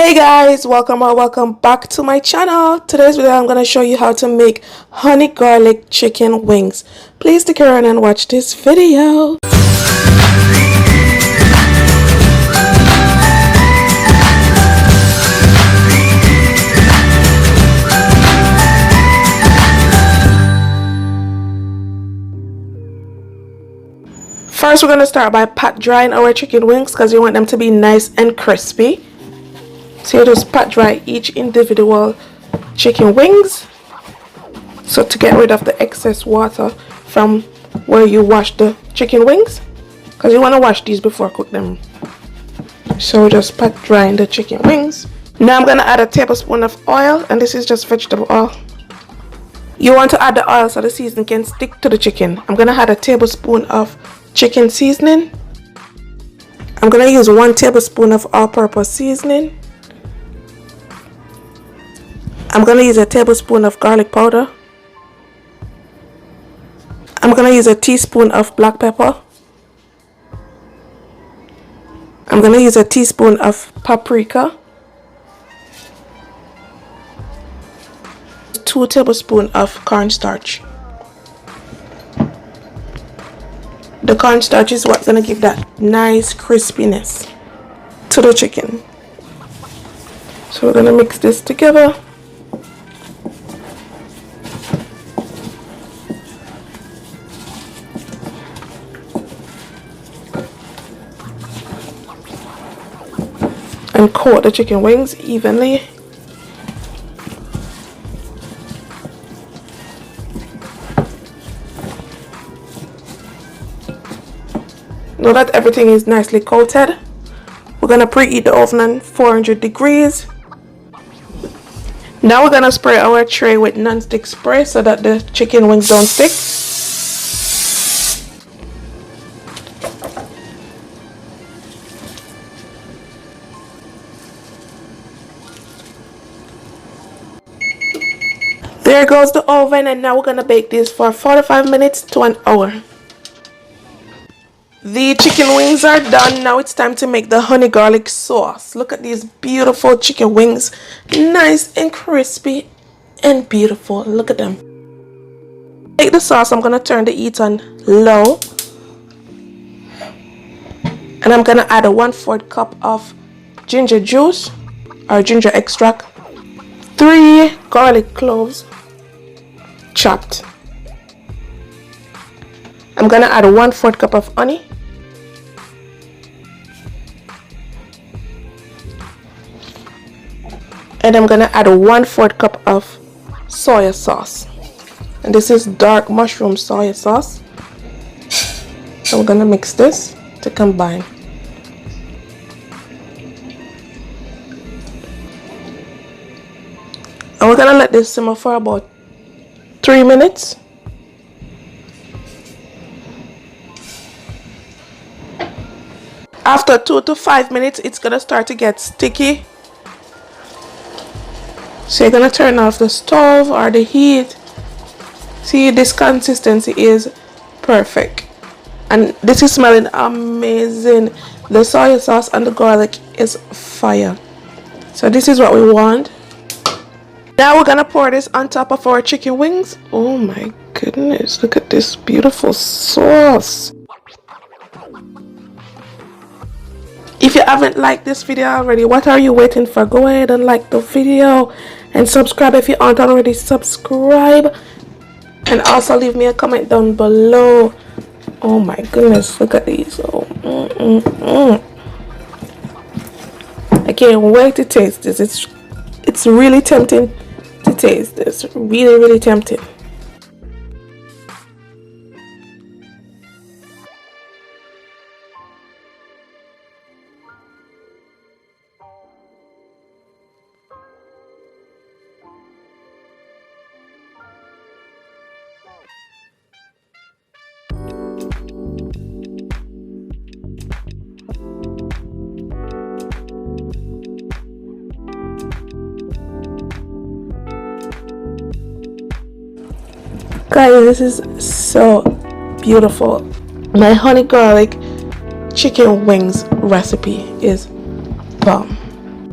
Hey guys, welcome or welcome back to my channel. Today's video I'm going to show you how to make honey garlic chicken wings. Please stick around and watch this video. First we're going to start by pat drying our chicken wings because you want them to be nice and crispy. So you just pat dry each individual chicken wings, so to get rid of the excess water from where you wash the chicken wings, because you want to wash these before cook them. So just pat drying the chicken wings. Now I'm going to add a tablespoon of oil, and this is just vegetable oil. You want to add the oil so the seasoning can stick to the chicken. I'm going to add a tablespoon of chicken seasoning. I'm going to use 1 tablespoon of all-purpose seasoning. I'm going to use a tablespoon of garlic powder. I'm going to use a teaspoon of black pepper. I'm going to use a teaspoon of paprika. 2 tablespoons of cornstarch. The cornstarch is what's going to give that nice crispiness to the chicken. So we're going to mix this together. And coat the chicken wings evenly. Now that everything is nicely coated, we're going to preheat the oven on 400 degrees. Now we're going to spray our tray with non-stick spray so that the chicken wings don't stick. There goes the oven, and now we're going to bake this for 45 minutes to an hour. The chicken wings are done. Now it's time to make the honey garlic sauce. Look at these beautiful chicken wings. Nice and crispy and beautiful. Look at them. Make the sauce. I'm going to turn the heat on low. And I'm going to add a 1/4 cup of ginger juice or ginger extract. 3 garlic cloves chopped. I'm gonna add a 1/4 cup of honey. And I'm gonna add a 1/4 cup of soya sauce. And this is dark mushroom soya sauce. So we're gonna mix this to combine. And we're gonna let this simmer for about 3 minutes. After 2 to 5 minutes, it's gonna start to get sticky. So you're gonna turn off the stove or the heat. See, this consistency is perfect. And this is smelling amazing. The soy sauce and the garlic is fire. So this is what we want. Now we're gonna pour this on top of our chicken wings. Oh my goodness, look at this beautiful sauce. If you haven't liked this video already, what are you waiting for? Go ahead and like the video and subscribe if you aren't already subscribed. And also leave me a comment down below. Oh my goodness, look at these. Oh, I can't wait to taste this. It's really tempting to taste this. Really tempting. Guys, this is so beautiful. My honey garlic chicken wings recipe is bomb.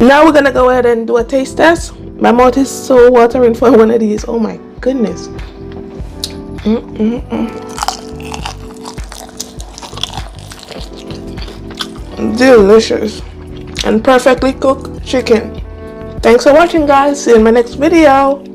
Now we're gonna go ahead and do a taste test. My mouth is so watering for one of these. Oh my goodness. Delicious and perfectly cooked chicken. Thanks for watching, guys. See you in my next video.